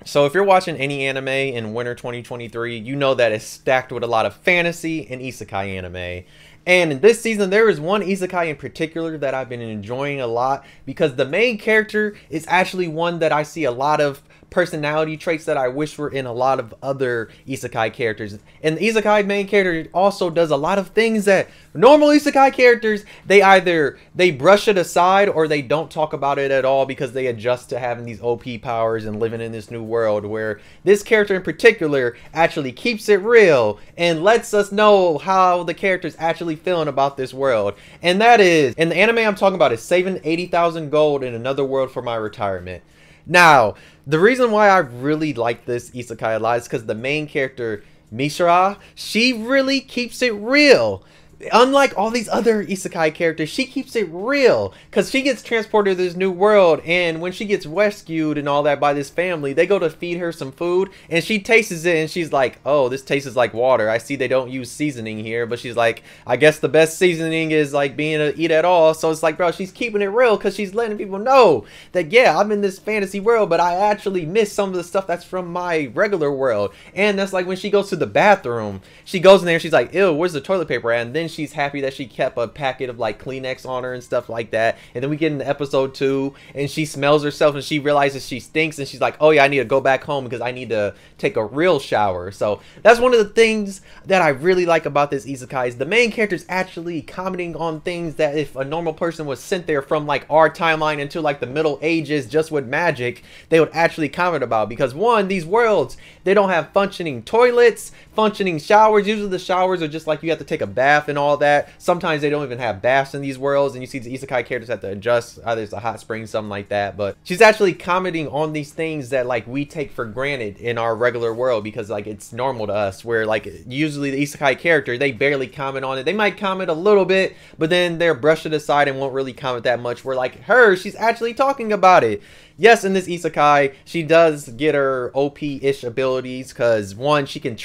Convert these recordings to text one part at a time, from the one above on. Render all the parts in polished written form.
So if you're watching any anime in winter 2023, you know that it's stacked with a lot of fantasy and isekai anime. And in this season, there is one isekai in particular that I've been enjoying a lot because the main character is actually one that I see a lot of personality traits that I wish were in a lot of other isekai characters. And the isekai main character also does a lot of things that normal isekai characters, they brush it aside or they don't talk about it at all because they adjust to having these OP powers and living in this new world, where this character in particular actually keeps it real and lets us know how the character's actually feeling about this world. And that is, in the anime I'm talking about, is saving 80,000 gold in another world for my retirement. Now, the reason why I really like this isekai a lot is because the main character, Mishra, she really keeps it real. Unlike all these other isekai characters, she keeps it real because she gets transported to this new world, and when she gets rescued and all that by this family, they go to feed her some food and she tastes it and she's like, oh, this tastes like water. I see they don't use seasoning here, but she's like, I guess the best seasoning is like being to eat at all. So it's like, bro, she's keeping it real because she's letting people know that, yeah, I'm in this fantasy world, but I actually miss some of the stuff that's from my regular world. And that's like when she goes to the bathroom, she goes in there and she's like, ew, where's the toilet paper at? And then she's happy that she kept a packet of like Kleenex on her and stuff like that. And then we get into episode 2 and she smells herself and she realizes she stinks and she's like, oh yeah, I need to go back home because I need to take a real shower. So that's one of the things that I really like about this isekai, is the main character is actually commenting on things that if a normal person was sent there from like our timeline into like the Middle Ages just with magic, they would actually comment about. Because one, these worlds, they don't have functioning toilets, functioning showers. Usually the showers are just like you have to take a bath and all that. Sometimes they don't even have baths in these worlds, and you see the isekai characters have to adjust. Either it's a hot spring, something like that. But she's actually commenting on these things that like we take for granted in our regular world because like it's normal to us, where like usually the isekai character, they barely comment on it. They might comment a little bit, but then they're brushed it aside and won't really comment that much. Where like her, she's actually talking about it. Yes, in this isekai, she does get her OP-ish abilities because one, she can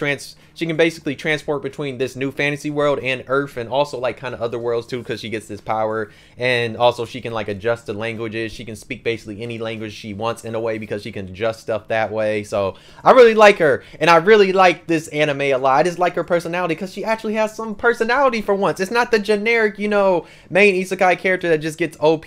basically transport between this new fantasy world and Earth, and also like kind of other worlds too, because she gets this power. And also she can like adjust to languages. She can speak basically any language she wants in a way because she can adjust stuff that way. So I really like her, and I really like this anime a lot. I just like her personality because she actually has some personality for once. It's not the generic, you know, main isekai character that just gets OP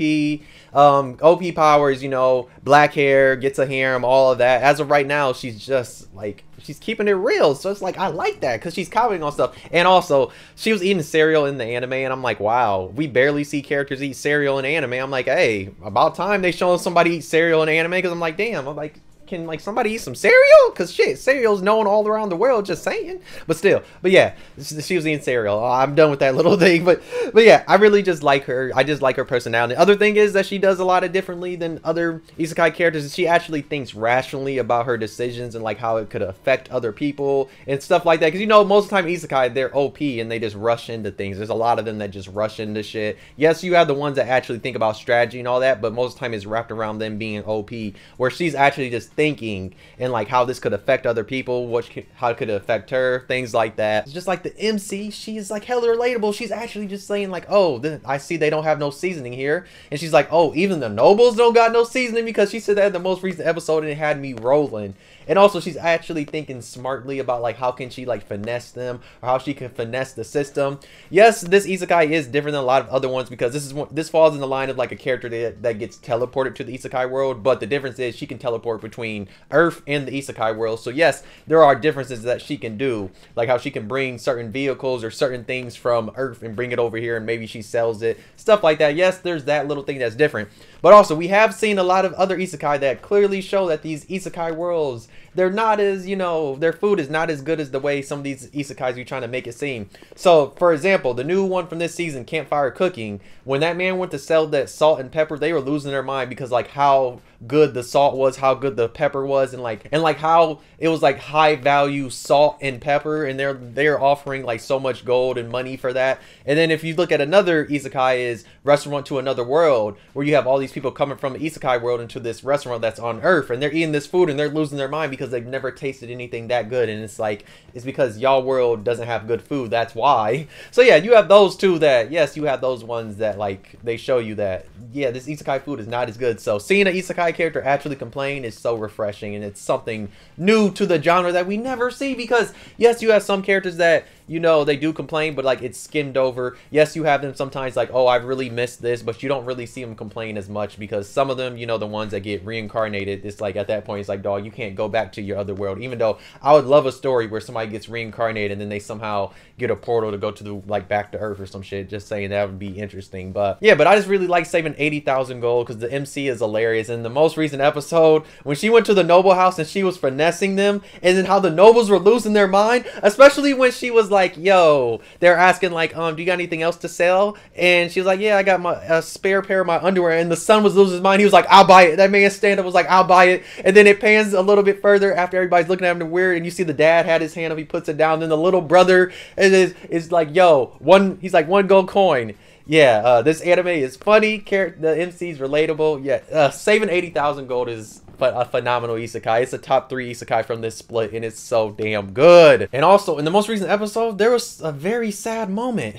powers, you know, black hair, gets a harem, all of that. As of right now, she's just like, she's keeping it real. So it's like, I like that because she's commenting on stuff. And also, she was eating cereal in the anime, and I'm like, wow, we barely see characters eat cereal in anime. I'm like, hey, about time they showing somebody eat cereal in anime, because I'm like, damn, I'm like, can like somebody eat some cereal? Because shit, cereal's known all around the world, just saying. But still, but yeah, she was eating cereal. I'm done with that little thing. But yeah, I really just like her. I just like her personality. The other thing is that she does a lot of differently than other isekai characters. She actually thinks rationally about her decisions and like how it could affect other people and stuff like that. Because you know, most of the time isekai, they're OP and they just rush into things. There's a lot of them that just rush into shit. Yes, you have the ones that actually think about strategy and all that, but most of the time it's wrapped around them being OP, where she's actually just thinking and like how this could affect other people, how it could affect her, things like that. It's just like the MC, she's like hella relatable. She's actually just saying like, oh, I see they don't have no seasoning here, and she's like, oh, even the nobles don't got no seasoning, because she said that in the most recent episode and it had me rolling. And also she's actually thinking smartly about like how can she like finesse them, or how she can finesse the system. Yes, this isekai is different than a lot of other ones because this falls in the line of like a character that gets teleported to the isekai world, but the difference is she can teleport between Earth and the isekai world. So yes, there are differences that she can do, like how she can bring certain vehicles or certain things from Earth and bring it over here, and maybe she sells it, stuff like that. Yes, there's that little thing that's different. But also we have seen a lot of other isekai that clearly show that these isekai worlds, they're not as, you know, their food is not as good as the way some of these isekais are trying to make it seem. So for example, the new one from this season, Campfire Cooking, when that man went to sell that salt and pepper, they were losing their mind because like how good the salt was, how good the pepper was, and like how it was like high value salt and pepper, and they're offering like so much gold and money for that. And then if you look at another isekai, is Restaurant to Another World, where you have all these these people coming from the isekai world into this restaurant that's on Earth, and they're eating this food and they're losing their mind because they've never tasted anything that good. And it's like, it's because y'all world doesn't have good food, that's why. So yeah, you have those two that, yes, you have those ones that like they show you that, yeah, this isekai food is not as good. So seeing an isekai character actually complain is so refreshing, and it's something new to the genre that we never see. Because yes, you have some characters that, you know, they do complain, but like it's skimmed over. Yes, you have them sometimes like, oh, I really missed this, but you don't really see them complain as much, because some of them, you know, the ones that get reincarnated, it's like at that point it's like, dog, you can't go back to your other world. Even though I would love a story where somebody gets reincarnated and then they somehow get a portal to go to the, like, back to Earth or some shit. Just saying, that would be interesting. But yeah, but I just really like saving 80,000 gold because the MC is hilarious. In the most recent episode, when she went to the noble house and she was finessing them, and then how the nobles were losing their mind, especially when she was like, yo, they're asking like, do you got anything else to sell? And she was like, yeah, I got a spare pair of my underwear. And the son was losing his mind. He was like, I'll buy it. That man stand up was like, I'll buy it. And then it pans a little bit further after everybody's looking at him weird, and you see the dad had his hand up, he puts it down, then the little brother is like, yo, he's like, 1 gold coin. Yeah, this anime is funny, the MC's relatable. Yeah, saving 80,000 gold is a phenomenal isekai. It's a top 3 isekai from this split, and it's so damn good. And also, in the most recent episode, there was a very sad moment.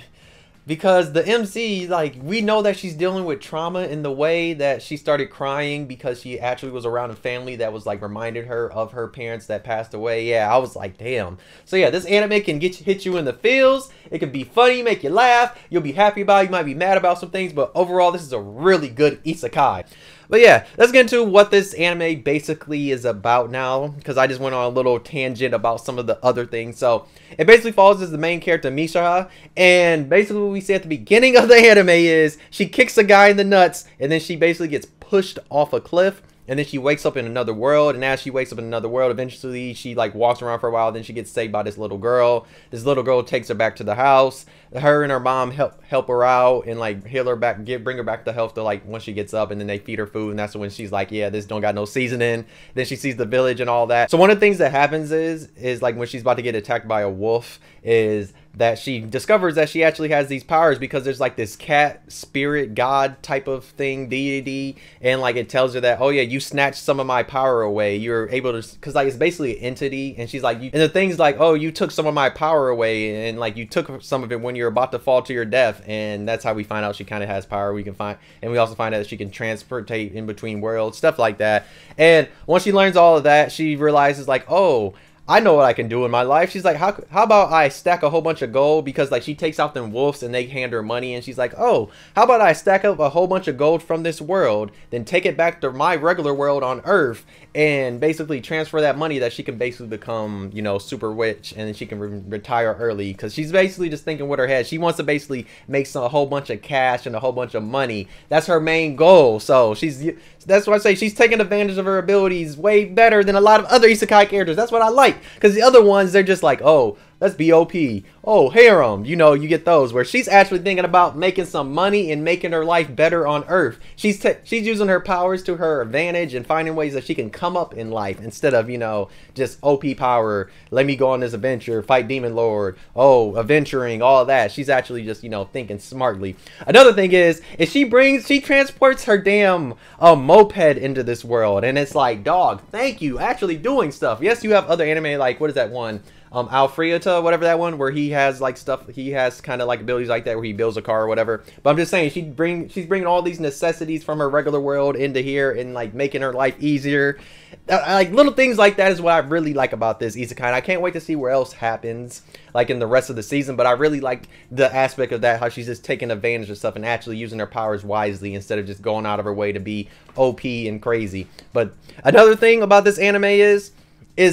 Because the MC, like, we know that she's dealing with trauma in the way that she started crying because she actually was around a family that was, like, reminded her of her parents that passed away. Yeah, I was like, damn. So, yeah, this anime can hit you in the feels. It can be funny, make you laugh. You'll be happy about it. You might be mad about some things. But overall, this is a really good isekai. But yeah, let's get into what this anime basically is about now, because I just went on a little tangent about some of the other things. So it basically follows as the main character, Misha, and basically what we see at the beginning of the anime is she kicks a guy in the nuts, and then she basically gets pushed off a cliff. And then she wakes up in another world, and as she wakes up in another world, eventually she like walks around for a while. Then she gets saved by this little girl. This little girl takes her back to the house. Her and her mom help her out and like heal her back, bring her back to health to like once she gets up, and then they feed her food, and that's when she's like, yeah, this don't got no seasoning. Then she sees the village and all that. So one of the things that happens is like when she's about to get attacked by a wolf, is that she discovers that she actually has these powers because there's like this cat spirit god type of thing, deity, and like it tells her that, oh yeah, you snatched some of my power away. You're able to, because like it's basically an entity, and she's like, and the thing's like, oh, you took some of my power away, and like you took some of it when you're about to fall to your death. And that's how we find out she kind of has power. We also find out that she can transportate in between worlds, stuff like that. And once she learns all of that, she realizes like, oh, I know what I can do in my life. She's like, how about I stack a whole bunch of gold? Because like she takes out them wolves and they hand her money, and she's like, oh, how about I stack up a whole bunch of gold from this world, then take it back to my regular world on Earth, and basically transfer that money that she can basically become, you know, super rich, and then she can retire early. Because she's basically just thinking with her head. She wants to basically make a whole bunch of cash and a whole bunch of money. That's her main goal. So that's why I say she's taking advantage of her abilities way better than a lot of other isekai characters. That's what I like. Because the other ones, they're just like, oh, let's be OP. Oh, harem. You know, you get those. Where she's actually thinking about making some money and making her life better on Earth. She's using her powers to her advantage and finding ways that she can come up in life instead of, you know, just OP power. Let me go on this adventure, fight Demon Lord. Oh, adventuring, all that. She's actually just, you know, thinking smartly. Another thing is she transports her damn moped into this world. And it's like, dog, thank you. Actually doing stuff. Yes, you have other anime like, what is that one? Alfreata, whatever that one, where he has like stuff, he has kind of like abilities like that where he builds a car or whatever. But I'm just saying, she's bringing all these necessities from her regular world into here and like making her life easier. Like little things like that is what I really like about this isekai. And I can't wait to see where else happens like in the rest of the season. But I really like the aspect of that, how she's just taking advantage of stuff and actually using her powers wisely instead of just going out of her way to be OP and crazy. But another thing about this anime is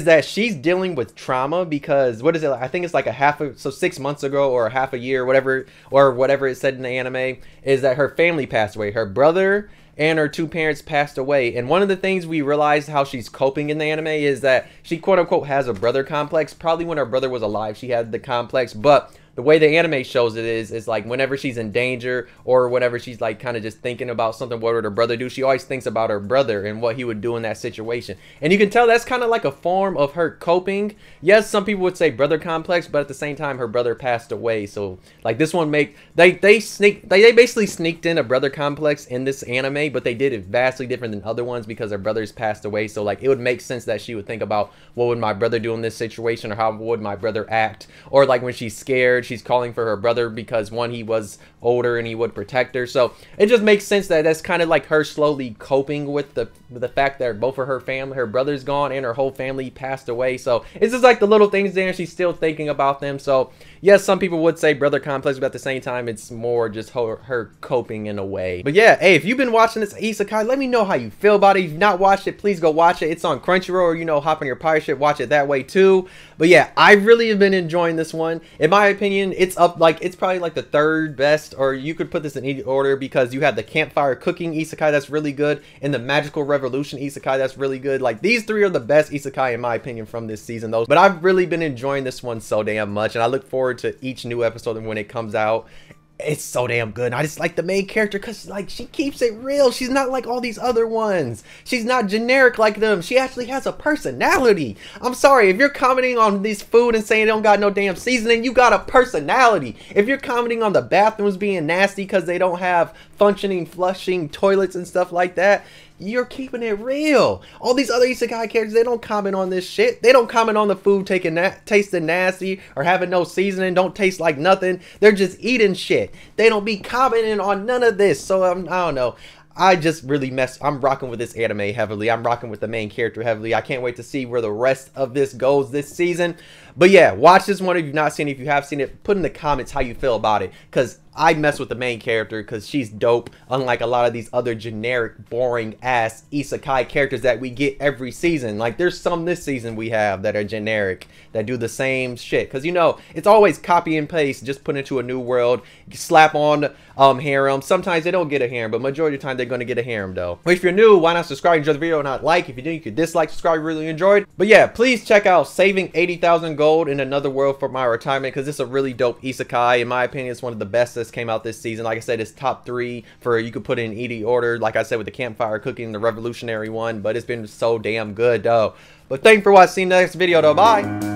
that she's dealing with trauma because, what is it? I think it's like 6 months ago or half a year, whatever it said in the anime, is that her family passed away. Her brother and her 2 parents passed away. And one of the things we realized how she's coping in the anime is that she quote unquote has a brother complex. Probably when her brother was alive, she had the complex, but the way the anime shows it is like whenever she's in danger or whenever she's like kind of just thinking about something, what would her brother do, she always thinks about her brother and what he would do in that situation. And you can tell that's kind of like a form of her coping. Yes, some people would say brother complex, but at the same time her brother passed away, so like this one they basically sneaked in a brother complex in this anime, but they did it vastly different than other ones because her brothers passed away. So like it would make sense that she would think about what would my brother do in this situation, or how would my brother act, or like when she's scared she's calling for her brother because one, he was older and he would protect her. So it just makes sense that that's kind of like her slowly coping with the fact that both of her family, her brother's gone and her whole family passed away. So it's just like the little things there and she's still thinking about them. So yes, some people would say brother complex, but at the same time it's more just her coping in a way. But yeah, hey, if you've been watching this isekai, let me know how you feel about it. If you've not watched it, please go watch it. It's on Crunchyroll, or you know, hop on your pirate ship, watch it that way too. But yeah, I really have been enjoying this one. In my opinion, it's up, like it's probably like the third best, or you could put this in any order, because you have the campfire cooking isekai that's really good, and the magical revolution isekai that's really good. Like these three are the best isekai in my opinion from this season though. But I've really been enjoying this one so damn much, and I look forward to each new episode when it comes out. It's so damn good. I just like the main character because like she keeps it real. She's not like all these other ones. She's not generic like them. She actually has a personality. I'm sorry, if you're commenting on this food and saying they don't got no damn seasoning, you got a personality. If you're commenting on the bathrooms being nasty because they don't have functioning flushing toilets and stuff like that, you're keeping it real. All these other isekai characters, they don't comment on this shit. They don't comment on the food tasting nasty or having no seasoning, don't taste like nothing. They're just eating shit. They don't be commenting on none of this. So I don't know. I just really I'm rocking with this anime heavily. I'm rocking with the main character heavily. I can't wait to see where the rest of this goes this season. But yeah, watch this one if you've not seen it. If you have seen it, put in the comments how you feel about it, because I mess with the main character because she's dope, unlike a lot of these other generic, boring ass isekai characters that we get every season. Like there's some this season we have that are generic, that do the same shit, because you know it's always copy and paste, just put into a new world, slap on harem. Sometimes they don't get a harem, but majority of the time they're going to get a harem though. But if you're new, why not subscribe, enjoy the video, not like. If you did, you could dislike, subscribe, really enjoyed. But yeah, please check out Saving 80,000 Gold in Another World for My Retirement, because it's a really dope isekai. In my opinion, it's one of the best that's came out this season. Like I said, it's top 3 for, you could put it in ED order, like I said, with the campfire cooking, the revolutionary one. But it's been so damn good though. But thank you for watching. See you in the next video though. Bye.